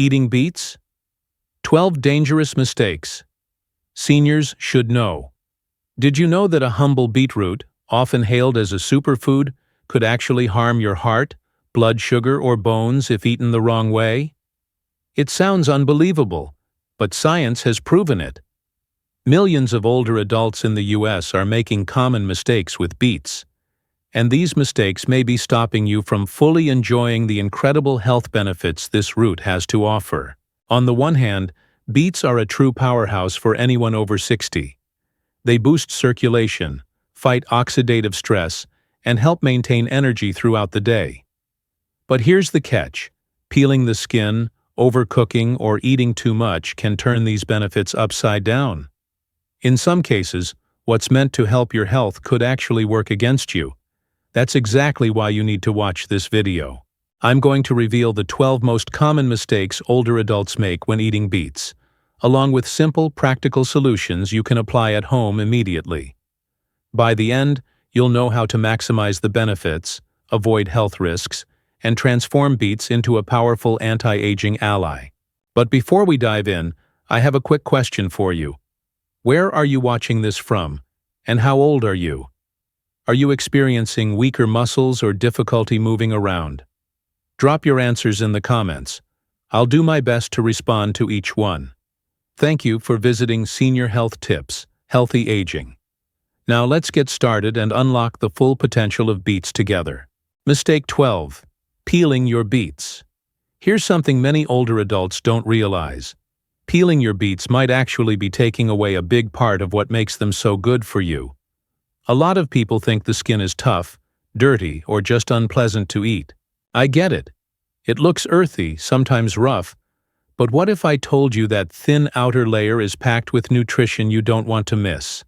Eating beets? 12 dangerous mistakes seniors should know. Did you know that a humble beetroot, often hailed as a superfood, could actually harm your heart, blood sugar, or bones if eaten the wrong way? It sounds unbelievable, but science has proven it. Millions of older adults in the US are making common mistakes with beets, and these mistakes may be stopping you from fully enjoying the incredible health benefits this root has to offer. On the one hand, beets are a true powerhouse for anyone over 60. They boost circulation, fight oxidative stress, and help maintain energy throughout the day. But here's the catch: peeling the skin, overcooking, or eating too much can turn these benefits upside down. In some cases, what's meant to help your health could actually work against you. That's exactly why you need to watch this video. I'm going to reveal the 12 most common mistakes older adults make when eating beets, along with simple, practical solutions you can apply at home immediately. By the end, you'll know how to maximize the benefits, avoid health risks, and transform beets into a powerful anti-aging ally. But before we dive in, I have a quick question for you. Where are you watching this from, and how old are you? Are you experiencing weaker muscles or difficulty moving around? Drop your answers in the comments. I'll do my best to respond to each one. Thank you for visiting Senior Health Tips, Healthy Aging. Now let's get started and unlock the full potential of beets together. Mistake 12. Peeling your beets. Here's something many older adults don't realize. Peeling your beets might actually be taking away a big part of what makes them so good for you. A lot of people think the skin is tough, dirty, or just unpleasant to eat. I get it. It looks earthy, sometimes rough, but what if I told you that thin outer layer is packed with nutrition you don't want to miss?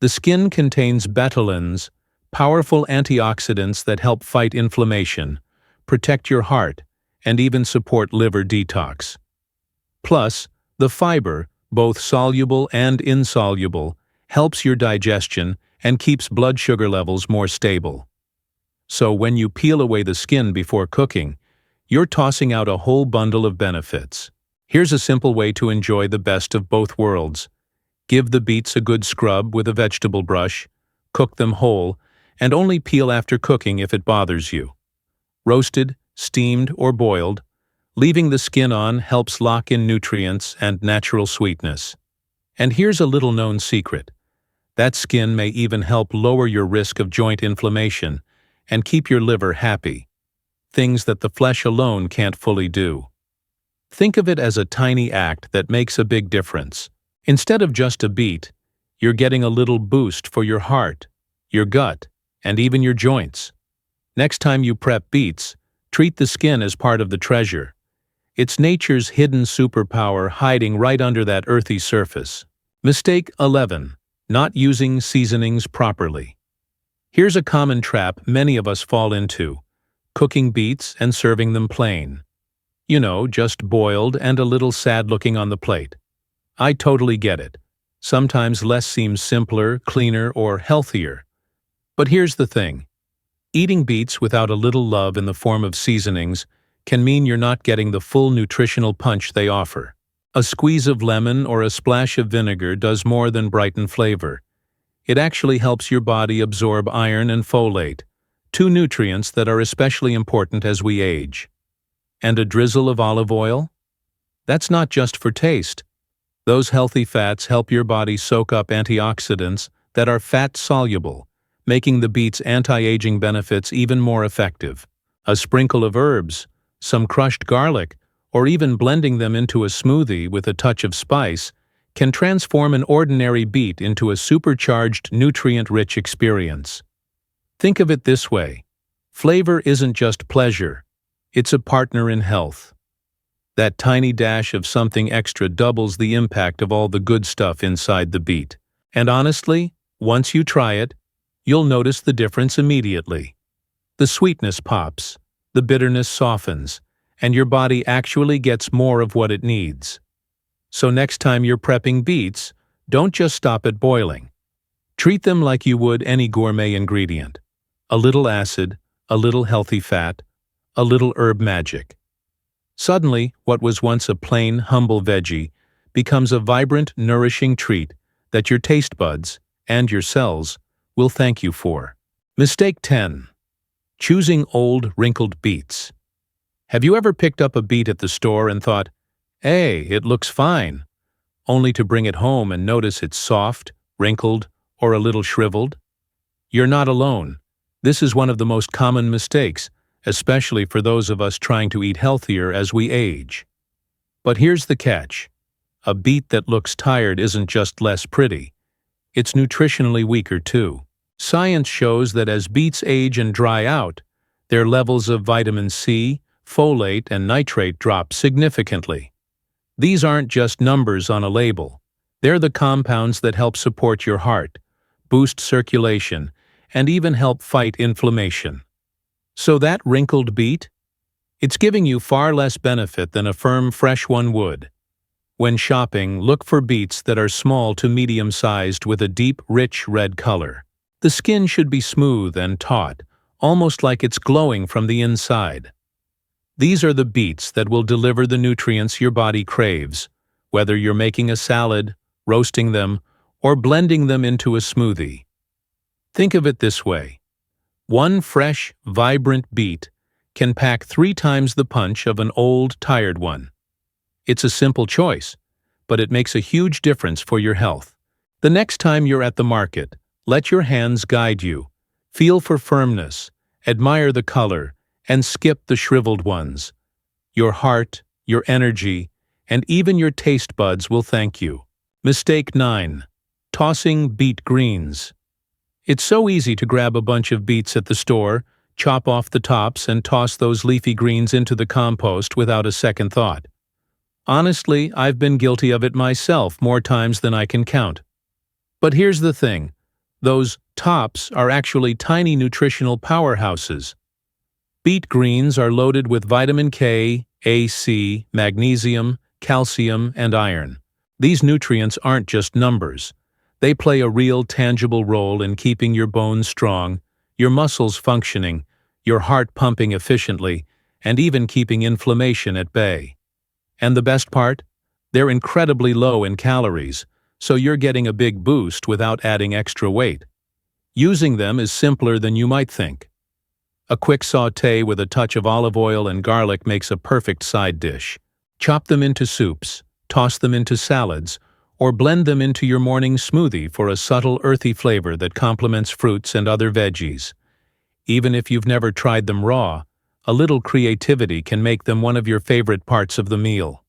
The skin contains betalains, powerful antioxidants that help fight inflammation, protect your heart, and even support liver detox. Plus, the fiber, both soluble and insoluble, helps your digestion and keeps blood sugar levels more stable. So when you peel away the skin before cooking, you're tossing out a whole bundle of benefits. Here's a simple way to enjoy the best of both worlds. Give the beets a good scrub with a vegetable brush, cook them whole, and only peel after cooking if it bothers you. Roasted, steamed, or boiled, leaving the skin on helps lock in nutrients and natural sweetness. And here's a little-known secret. That skin may even help lower your risk of joint inflammation and keep your liver happy, things that the flesh alone can't fully do. Think of it as a tiny act that makes a big difference. Instead of just a beet, you're getting a little boost for your heart, your gut, and even your joints. Next time you prep beets, treat the skin as part of the treasure. It's nature's hidden superpower hiding right under that earthy surface. Mistake 11. Not using seasonings properly. Here's a common trap many of us fall into: cooking beets and serving them plain. You know, just boiled and a little sad looking on the plate. I totally get it. Sometimes less seems simpler, cleaner, or healthier. But here's the thing. Eating beets without a little love in the form of seasonings can mean you're not getting the full nutritional punch they offer. A squeeze of lemon or a splash of vinegar does more than brighten flavor. It actually helps your body absorb iron and folate, two nutrients that are especially important as we age. And a drizzle of olive oil? That's not just for taste. Those healthy fats help your body soak up antioxidants that are fat-soluble, making the beet's anti-aging benefits even more effective. A sprinkle of herbs, some crushed garlic, or even blending them into a smoothie with a touch of spice can transform an ordinary beet into a supercharged, nutrient-rich experience. Think of it this way. Flavor isn't just pleasure. It's a partner in health. That tiny dash of something extra doubles the impact of all the good stuff inside the beet. And honestly, once you try it, you'll notice the difference immediately. The sweetness pops, the bitterness softens, and your body actually gets more of what it needs. So next time you're prepping beets, don't just stop at boiling. Treat them like you would any gourmet ingredient. A little acid, a little healthy fat, a little herb magic. Suddenly, what was once a plain, humble veggie becomes a vibrant, nourishing treat that your taste buds and your cells will thank you for. Mistake 10. Choosing old, wrinkled beets. Have you ever picked up a beet at the store and thought, "Hey, it looks fine," only to bring it home and notice it's soft, wrinkled, or a little shriveled? You're not alone. This is one of the most common mistakes, especially for those of us trying to eat healthier as we age. But here's the catch. A beet that looks tired isn't just less pretty. It's nutritionally weaker too. Science shows that as beets age and dry out, their levels of vitamin C, folate, and nitrate drop significantly. These aren't just numbers on a label. They're the compounds that help support your heart, boost circulation, and even help fight inflammation. So that wrinkled beet? It's giving you far less benefit than a firm, fresh one would. When shopping, look for beets that are small to medium-sized with a deep, rich red color. The skin should be smooth and taut, almost like it's glowing from the inside. These are the beets that will deliver the nutrients your body craves, whether you're making a salad, roasting them, or blending them into a smoothie. Think of it this way. One fresh, vibrant beet can pack 3 times the punch of an old, tired one. It's a simple choice, but it makes a huge difference for your health. The next time you're at the market, let your hands guide you. Feel for firmness, admire the color, and skip the shriveled ones. Your heart, your energy, and even your taste buds will thank you. Mistake 9. Tossing beet greens. It's so easy to grab a bunch of beets at the store, chop off the tops, and toss those leafy greens into the compost without a second thought. Honestly, I've been guilty of it myself more times than I can count. But here's the thing. Those tops are actually tiny nutritional powerhouses. Beet greens are loaded with vitamin K, A, C, magnesium, calcium, and iron. These nutrients aren't just numbers. They play a real, tangible role in keeping your bones strong, your muscles functioning, your heart pumping efficiently, and even keeping inflammation at bay. And the best part? They're incredibly low in calories, so you're getting a big boost without adding extra weight. Using them is simpler than you might think. A quick sauté with a touch of olive oil and garlic makes a perfect side dish. Chop them into soups, toss them into salads, or blend them into your morning smoothie for a subtle, earthy flavor that complements fruits and other veggies. Even if you've never tried them raw, a little creativity can make them one of your favorite parts of the meal.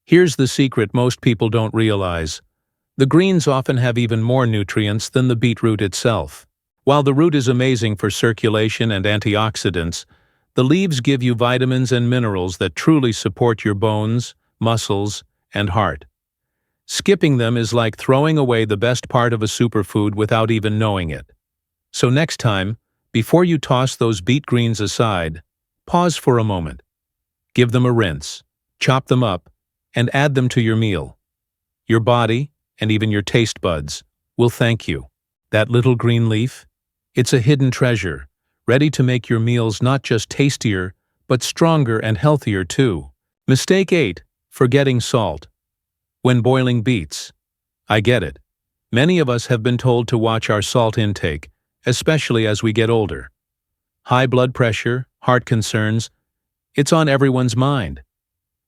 Here's the secret most people don't realize. The greens often have even more nutrients than the beetroot itself. While the root is amazing for circulation and antioxidants, the leaves give you vitamins and minerals that truly support your bones, muscles, and heart. Skipping them is like throwing away the best part of a superfood without even knowing it. So next time, before you toss those beet greens aside, pause for a moment. Give them a rinse, chop them up, and add them to your meal. Your body, and even your taste buds, will thank you. That little green leaf? It's a hidden treasure, ready to make your meals not just tastier, but stronger and healthier too. Mistake 8. Forgetting salt. When boiling beets. I get it. Many of us have been told to watch our salt intake, especially as we get older. High blood pressure, heart concerns, it's on everyone's mind.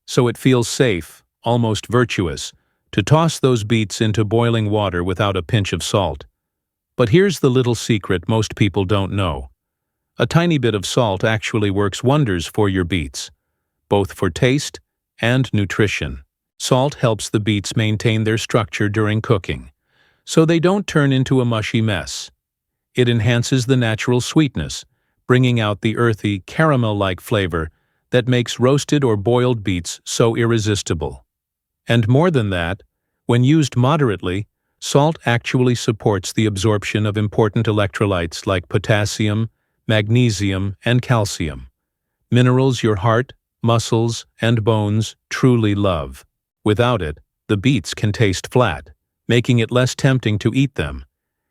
So it feels safe, almost virtuous, to toss those beets into boiling water without a pinch of salt. But here's the little secret most people don't know. A tiny bit of salt actually works wonders for your beets, both for taste and nutrition. Salt helps the beets maintain their structure during cooking, so they don't turn into a mushy mess. It enhances the natural sweetness, bringing out the earthy, caramel-like flavor that makes roasted or boiled beets so irresistible. And more than that, when used moderately, salt actually supports the absorption of important electrolytes like potassium, magnesium, and calcium, minerals your heart, muscles, and bones truly love. Without it, the beets can taste flat, making it less tempting to eat them,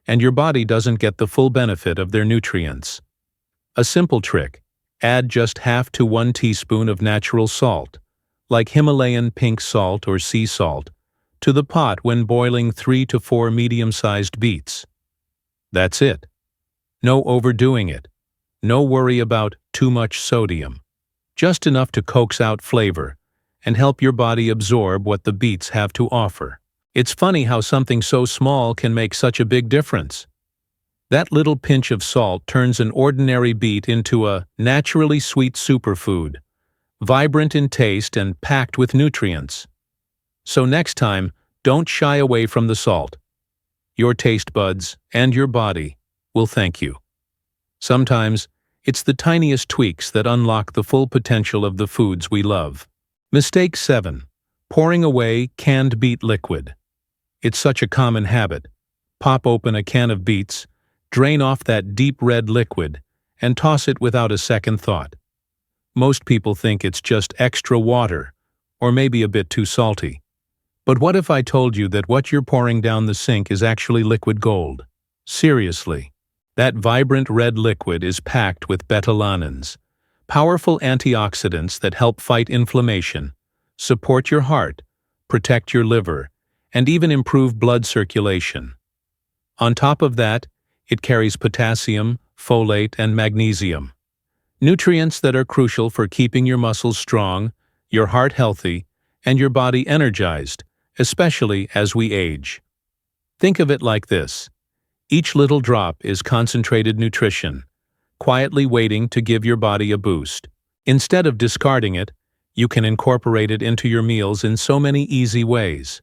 and your body doesn't get the full benefit of their nutrients. A simple trick: Add just half to 1 teaspoon of natural salt, like Himalayan pink salt or sea salt, to the pot when boiling 3 to 4 medium-sized beets. That's it. No overdoing it. No worry about too much sodium. Just enough to coax out flavor and help your body absorb what the beets have to offer. It's funny how something so small can make such a big difference. That little pinch of salt turns an ordinary beet into a naturally sweet superfood, vibrant in taste and packed with nutrients. So next time, don't shy away from the salt. Your taste buds and your body will thank you. Sometimes, it's the tiniest tweaks that unlock the full potential of the foods we love. Mistake 7. Pouring away canned beet liquid. It's such a common habit. Pop open a can of beets, drain off that deep red liquid, and toss it without a second thought. Most people think it's just extra water, or maybe a bit too salty. But what if I told you that what you're pouring down the sink is actually liquid gold? Seriously. That vibrant red liquid is packed with beta-lanins, powerful antioxidants that help fight inflammation, support your heart, protect your liver, and even improve blood circulation. On top of that, it carries potassium, folate, and magnesium, nutrients that are crucial for keeping your muscles strong, your heart healthy, and your body energized, especially as we age. Think of it like this. Each little drop is concentrated nutrition, quietly waiting to give your body a boost. Instead of discarding it, you can incorporate it into your meals in so many easy ways.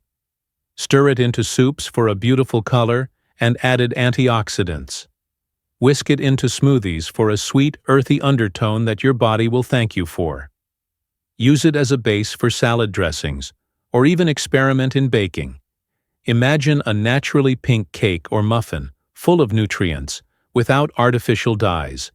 Stir it into soups for a beautiful color and added antioxidants. Whisk it into smoothies for a sweet, earthy undertone that your body will thank you for. Use it as a base for salad dressings, or even experiment in baking. Imagine a naturally pink cake or muffin, full of nutrients, without artificial dyes.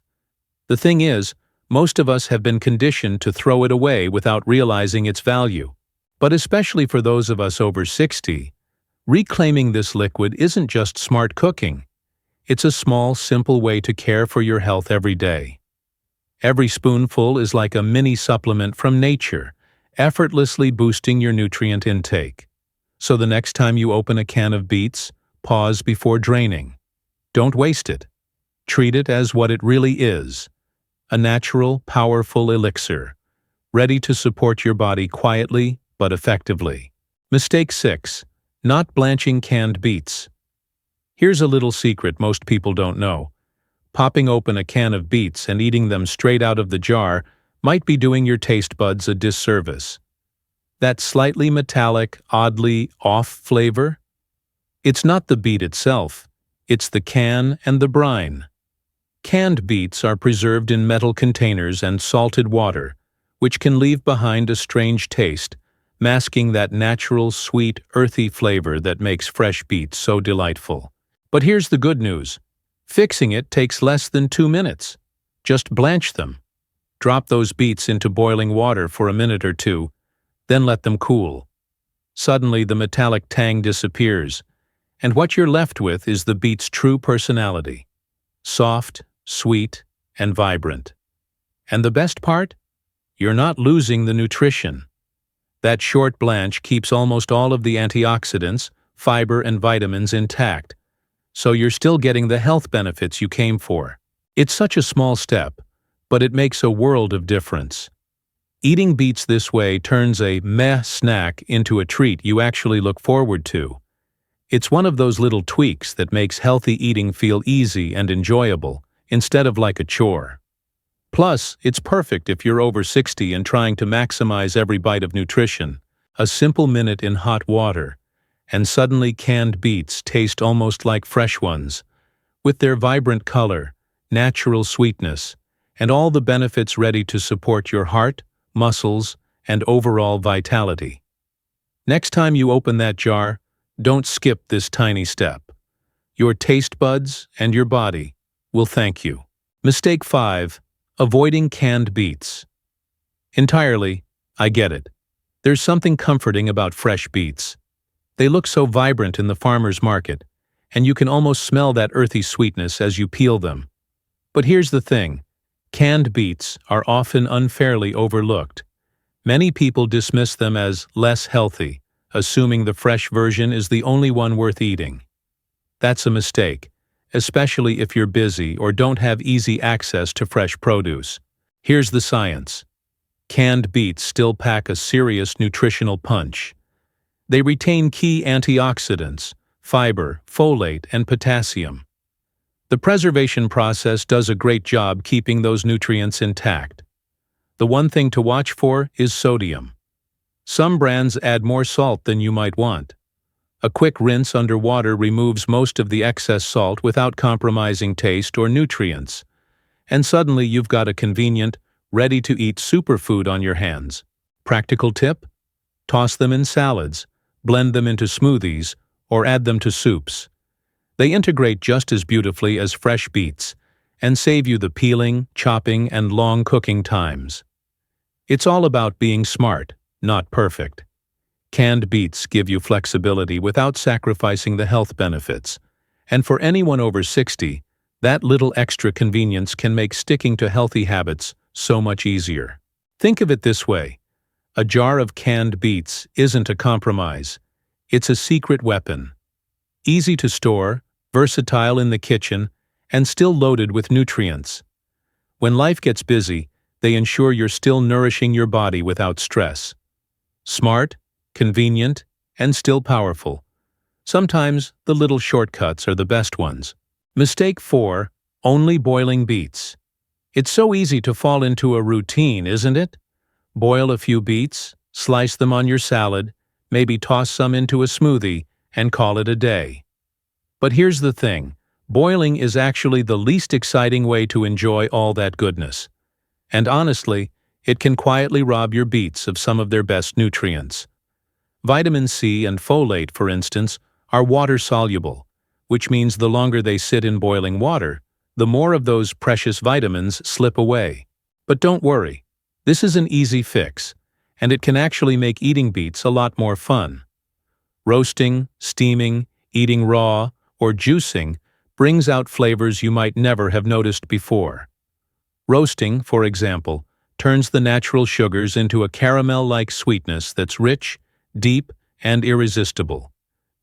The thing is, most of us have been conditioned to throw it away without realizing its value. But especially for those of us over 60, reclaiming this liquid isn't just smart cooking. It's a small, simple way to care for your health every day. Every spoonful is like a mini supplement from nature, effortlessly boosting your nutrient intake. So the next time you open a can of beets, pause before draining. Don't waste it. Treat it as what it really is, a natural, powerful elixir, ready to support your body quietly but effectively. Mistake 6. Not blanching canned beets. Here's a little secret most people don't know. Popping open a can of beets and eating them straight out of the jar might be doing your taste buds a disservice. That slightly metallic, oddly off flavor? It's not the beet itself, it's the can and the brine. Canned beets are preserved in metal containers and salted water, which can leave behind a strange taste, masking that natural, sweet, earthy flavor that makes fresh beets so delightful. But here's the good news. Fixing it takes less than 2 minutes. Just blanch them. Drop those beets into boiling water for a minute or two, then let them cool. Suddenly the metallic tang disappears, and what you're left with is the beet's true personality. Soft, sweet, and vibrant. And the best part? You're not losing the nutrition. That short blanch keeps almost all of the antioxidants, fiber, and vitamins intact, so you're still getting the health benefits you came for. It's such a small step, but it makes a world of difference. Eating beets this way turns a meh snack into a treat you actually look forward to. It's one of those little tweaks that makes healthy eating feel easy and enjoyable, instead of like a chore. Plus, it's perfect if you're over 60 and trying to maximize every bite of nutrition. A simple minute in hot water, and suddenly canned beets taste almost like fresh ones, with their vibrant color, natural sweetness, and all the benefits ready to support your heart, muscles, and overall vitality. Next time you open that jar, don't skip this tiny step. Your taste buds and your body will thank you. Mistake 5. Avoiding canned beets. Entirely, I get it. There's something comforting about fresh beets. They look so vibrant in the farmer's market, and you can almost smell that earthy sweetness as you peel them. But here's the thing. Canned beets are often unfairly overlooked. Many people dismiss them as less healthy, assuming the fresh version is the only one worth eating. That's a mistake, especially if you're busy or don't have easy access to fresh produce. Here's the science. Canned beets still pack a serious nutritional punch. They retain key antioxidants, fiber, folate, and potassium. The preservation process does a great job keeping those nutrients intact. The one thing to watch for is sodium. Some brands add more salt than you might want. A quick rinse under water removes most of the excess salt without compromising taste or nutrients. And suddenly you've got a convenient, ready-to-eat superfood on your hands. Practical tip? Toss them in salads, blend them into smoothies, or add them to soups. They integrate just as beautifully as fresh beets and save you the peeling, chopping, and long cooking times. It's all about being smart, not perfect. Canned beets give you flexibility without sacrificing the health benefits. And for anyone over 60, that little extra convenience can make sticking to healthy habits so much easier. Think of it this way. A jar of canned beets isn't a compromise. It's a secret weapon. Easy to store, versatile in the kitchen, and still loaded with nutrients. When life gets busy, they ensure you're still nourishing your body without stress. Smart, convenient, and still powerful. Sometimes the little shortcuts are the best ones. Mistake 4. Only boiling beets. It's so easy to fall into a routine, isn't it? Boil a few beets, slice them on your salad, maybe toss some into a smoothie, and call it a day. But here's the thing. Boiling is actually the least exciting way to enjoy all that goodness. And honestly, it can quietly rob your beets of some of their best nutrients. Vitamin C and folate, for instance, are water-soluble, which means the longer they sit in boiling water, the more of those precious vitamins slip away. But don't worry, this is an easy fix, and it can actually make eating beets a lot more fun. Roasting, steaming, eating raw, or juicing brings out flavors you might never have noticed before. Roasting, for example, turns the natural sugars into a caramel-like sweetness that's rich, deep, and irresistible.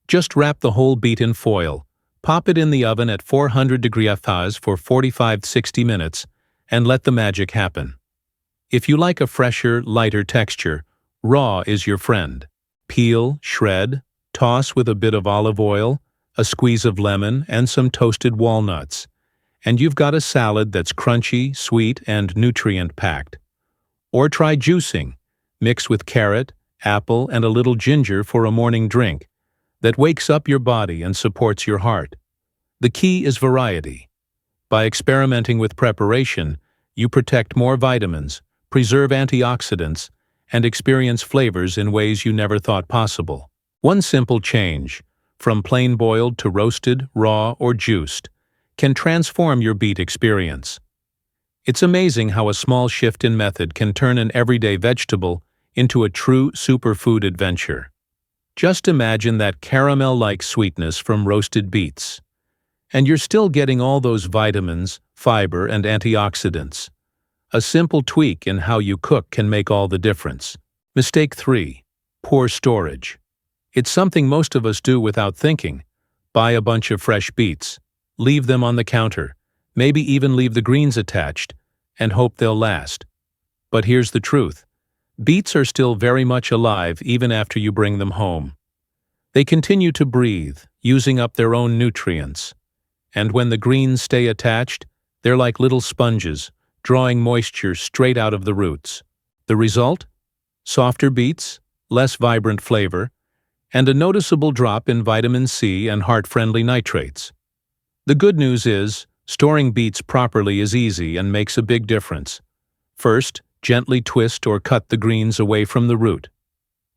Just wrap the whole beet in foil, pop it in the oven at 400 degrees Fahrenheit for 45-60 minutes, and let the magic happen. If you like a fresher, lighter texture, raw is your friend. Peel, shred, toss with a bit of olive oil, a squeeze of lemon, and some toasted walnuts, and you've got a salad that's crunchy, sweet, and nutrient-packed. Or try juicing. Mix with carrot, apple, and a little ginger for a morning drink that wakes up your body and supports your heart. The key is variety. By experimenting with preparation, you protect more vitamins, preserve antioxidants, and experience flavors in ways you never thought possible. One simple change, from plain boiled to roasted, raw, or juiced, can transform your beet experience. It's amazing how a small shift in method can turn an everyday vegetable into a true superfood adventure. Just imagine that caramel-like sweetness from roasted beets. And you're still getting all those vitamins, fiber, and antioxidants. A simple tweak in how you cook can make all the difference. Mistake 3. Poor storage. It's something most of us do without thinking. Buy a bunch of fresh beets, leave them on the counter, maybe even leave the greens attached, and hope they'll last. But here's the truth. Beets are still very much alive even after you bring them home. They continue to breathe, using up their own nutrients. And when the greens stay attached, they're like little sponges, drawing moisture straight out of the roots. The result? Softer beets, less vibrant flavor, and a noticeable drop in vitamin C and heart-friendly nitrates. The good news is, storing beets properly is easy and makes a big difference. First, gently twist or cut the greens away from the root.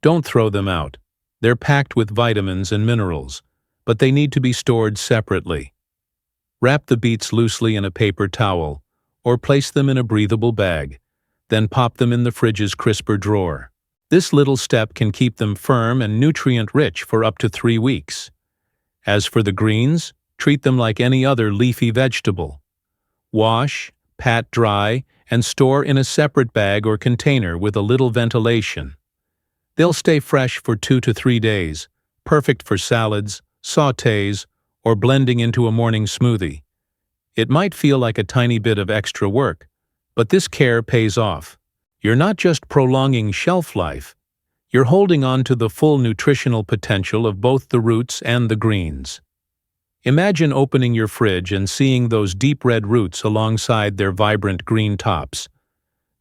Don't throw them out. They're packed with vitamins and minerals, but they need to be stored separately. Wrap the beets loosely in a paper towel, or place them in a breathable bag, then pop them in the fridge's crisper drawer. This little step can keep them firm and nutrient-rich for up to 3 weeks. As for the greens, treat them like any other leafy vegetable. Wash, pat dry, and store in a separate bag or container with a little ventilation. They'll stay fresh for 2 to 3 days, perfect for salads, sautés, or blending into a morning smoothie. It might feel like a tiny bit of extra work, but this care pays off. You're not just prolonging shelf life, you're holding on to the full nutritional potential of both the roots and the greens. Imagine opening your fridge and seeing those deep red roots alongside their vibrant green tops,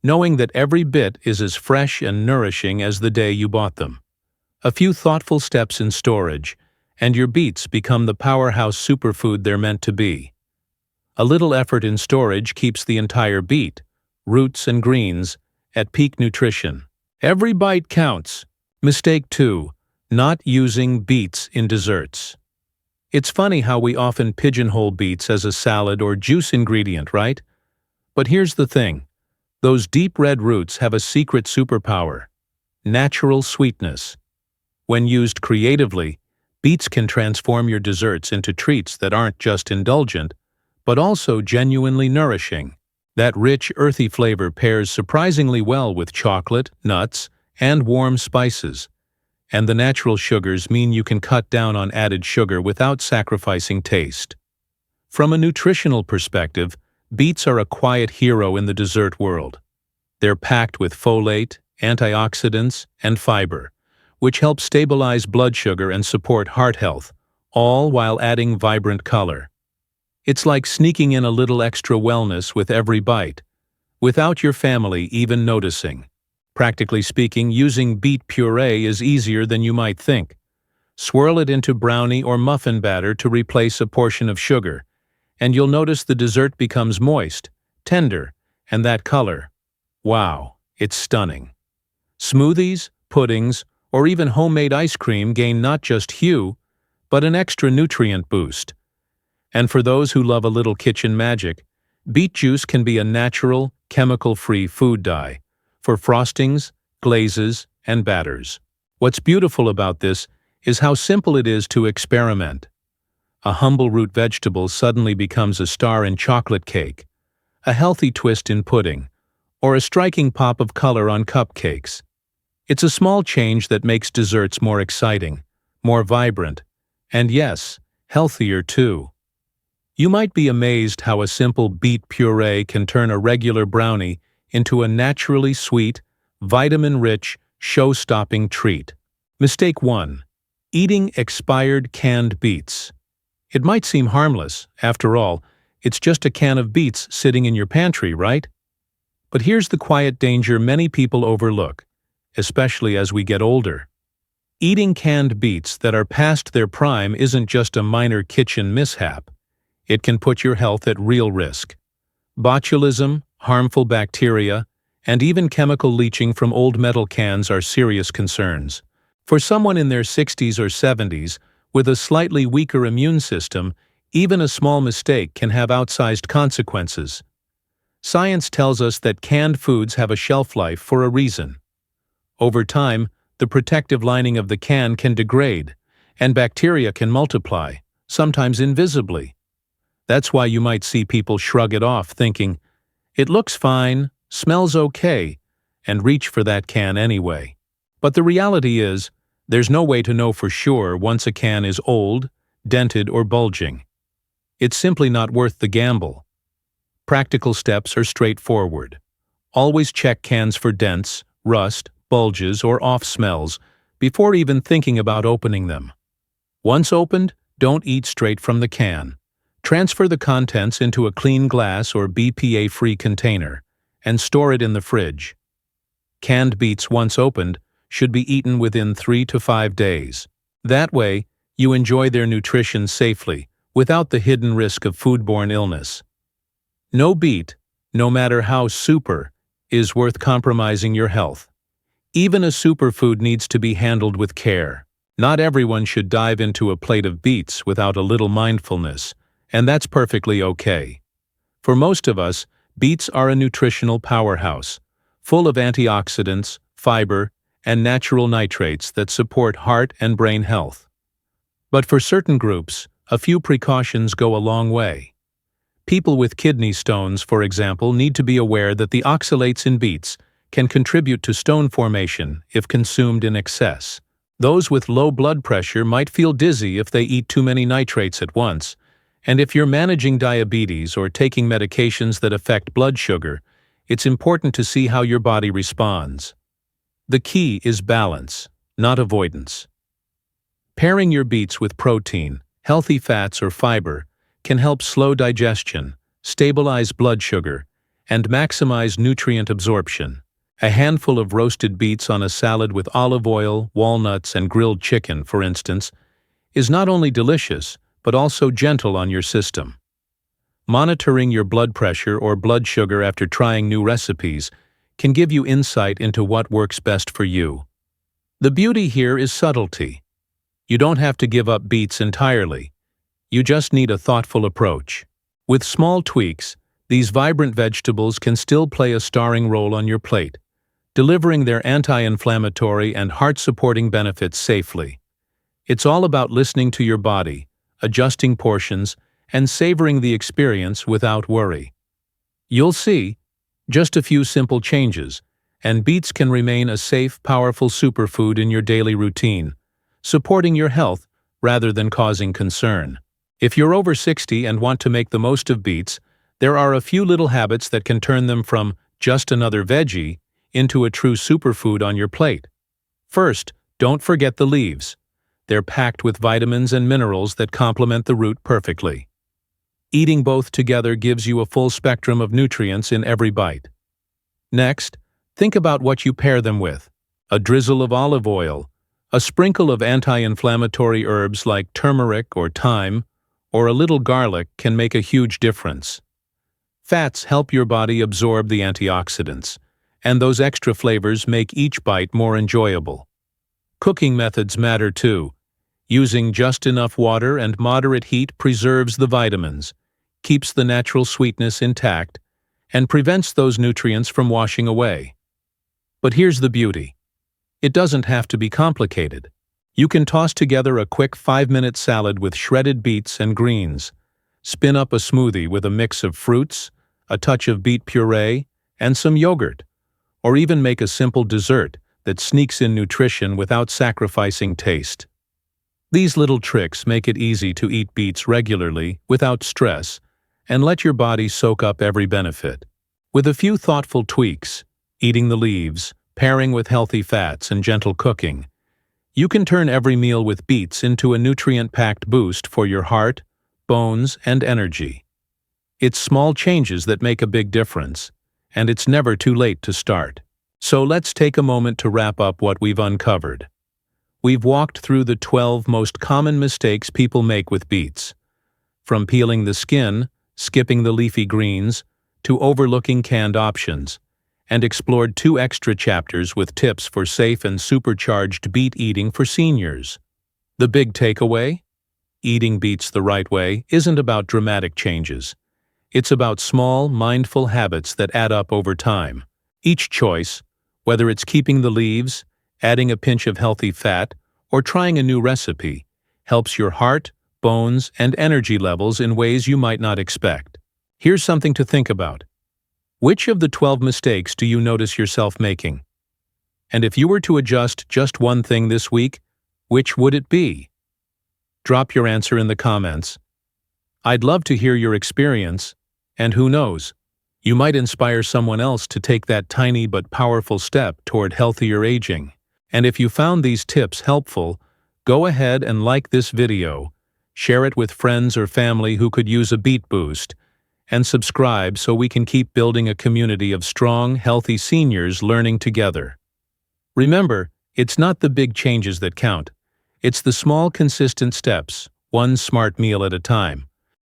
knowing that every bit is as fresh and nourishing as the day you bought them. A few thoughtful steps in storage, and your beets become the powerhouse superfood they're meant to be. A little effort in storage keeps the entire beet, roots and greens, at peak nutrition. Every bite counts. Mistake 2. Not using beets in desserts. It's funny how we often pigeonhole beets as a salad or juice ingredient, right? But here's the thing. Those deep red roots have a secret superpower: natural sweetness. When used creatively, beets can transform your desserts into treats that aren't just indulgent, but also genuinely nourishing. That rich, earthy flavor pairs surprisingly well with chocolate, nuts, and warm spices. And the natural sugars mean you can cut down on added sugar without sacrificing taste. From a nutritional perspective, beets are a quiet hero in the dessert world. They're packed with folate, antioxidants, and fiber, which help stabilize blood sugar and support heart health, all while adding vibrant color. It's like sneaking in a little extra wellness with every bite, without your family even noticing. Practically speaking, using beet puree is easier than you might think. Swirl it into brownie or muffin batter to replace a portion of sugar, and you'll notice the dessert becomes moist, tender, and that color. Wow, it's stunning. Smoothies, puddings, or even homemade ice cream gain not just hue, but an extra nutrient boost. And for those who love a little kitchen magic, beet juice can be a natural, chemical-free food dye for frostings, glazes, and batters. What's beautiful about this is how simple it is to experiment. A humble root vegetable suddenly becomes a star in chocolate cake, a healthy twist in pudding, or a striking pop of color on cupcakes. It's a small change that makes desserts more exciting, more vibrant, and yes, healthier too. You might be amazed how a simple beet puree can turn a regular brownie into a naturally sweet, vitamin-rich, show-stopping treat. Mistake 1. Eating expired canned beets. It might seem harmless. After all, it's just a can of beets sitting in your pantry, right? But here's the quiet danger many people overlook, especially as we get older. Eating canned beets that are past their prime isn't just a minor kitchen mishap. It can put your health at real risk. Botulism, harmful bacteria, and even chemical leaching from old metal cans are serious concerns. For someone in their 60s or 70s, with a slightly weaker immune system, even a small mistake can have outsized consequences. Science tells us that canned foods have a shelf life for a reason. Over time, the protective lining of the can can degrade, and bacteria can multiply, sometimes invisibly. That's why you might see people shrug it off, thinking, "It looks fine, smells okay," and reach for that can anyway. But the reality is, there's no way to know for sure once a can is old, dented, or bulging. It's simply not worth the gamble. Practical steps are straightforward. Always check cans for dents, rust, bulges, or off smells before even thinking about opening them. Once opened, don't eat straight from the can. Transfer the contents into a clean glass or BPA-free container and store it in the fridge. Canned beets, once opened, should be eaten within 3 to 5 days. That way, you enjoy their nutrition safely, without the hidden risk of foodborne illness. No beet, no matter how super, is worth compromising your health. Even a superfood needs to be handled with care. Not everyone should dive into a plate of beets without a little mindfulness, and that's perfectly okay. For most of us, beets are a nutritional powerhouse, full of antioxidants, fiber, and natural nitrates that support heart and brain health. But for certain groups, a few precautions go a long way. People with kidney stones, for example, need to be aware that the oxalates in beets can contribute to stone formation if consumed in excess. Those with low blood pressure might feel dizzy if they eat too many nitrates at once, and if you're managing diabetes or taking medications that affect blood sugar, it's important to see how your body responds. The key is balance, not avoidance. Pairing your beets with protein, healthy fats or fiber can help slow digestion, stabilize blood sugar, and maximize nutrient absorption. A handful of roasted beets on a salad with olive oil, walnuts, and grilled chicken, for instance, is not only delicious, but also gentle on your system. Monitoring your blood pressure or blood sugar after trying new recipes can give you insight into what works best for you. The beauty here is subtlety. You don't have to give up beets entirely. You just need a thoughtful approach. With small tweaks, these vibrant vegetables can still play a starring role on your plate, delivering their anti-inflammatory and heart-supporting benefits safely. It's all about listening to your body, adjusting portions, and savoring the experience without worry. You'll see, just a few simple changes, and beets can remain a safe, powerful superfood in your daily routine, supporting your health rather than causing concern. If you're over 60 and want to make the most of beets, there are a few little habits that can turn them from just another veggie into a true superfood on your plate. First, don't forget the leaves. They're packed with vitamins and minerals that complement the root perfectly. Eating both together gives you a full spectrum of nutrients in every bite. Next, think about what you pair them with. A drizzle of olive oil, a sprinkle of anti-inflammatory herbs like turmeric or thyme, or a little garlic can make a huge difference. Fats help your body absorb the antioxidants, and those extra flavors make each bite more enjoyable. Cooking methods matter too. Using just enough water and moderate heat preserves the vitamins, keeps the natural sweetness intact, and prevents those nutrients from washing away. But here's the beauty. It doesn't have to be complicated. You can toss together a quick 5-minute salad with shredded beets and greens, spin up a smoothie with a mix of fruits, a touch of beet puree, and some yogurt, or even make a simple dessert that sneaks in nutrition without sacrificing taste. These little tricks make it easy to eat beets regularly, without stress, and let your body soak up every benefit. With a few thoughtful tweaks, eating the leaves, pairing with healthy fats, and gentle cooking, you can turn every meal with beets into a nutrient-packed boost for your heart, bones, and energy. It's small changes that make a big difference, and it's never too late to start. So let's take a moment to wrap up what we've uncovered. We've walked through the 12 most common mistakes people make with beets. From peeling the skin, skipping the leafy greens, to overlooking canned options, and explored 2 extra chapters with tips for safe and supercharged beet eating for seniors. The big takeaway? Eating beets the right way isn't about dramatic changes. It's about small, mindful habits that add up over time. Each choice, whether it's keeping the leaves, adding a pinch of healthy fat, or trying a new recipe, helps your heart, bones, and energy levels in ways you might not expect. Here's something to think about. Which of the 12 mistakes do you notice yourself making? And if you were to adjust just one thing this week, which would it be? Drop your answer in the comments. I'd love to hear your experience, and who knows, you might inspire someone else to take that tiny but powerful step toward healthier aging. And if you found these tips helpful, go ahead and like this video, share it with friends or family who could use a beet boost, and subscribe so we can keep building a community of strong, healthy seniors learning together. Remember, it's not the big changes that count. It's the small, consistent steps, one smart meal at a time.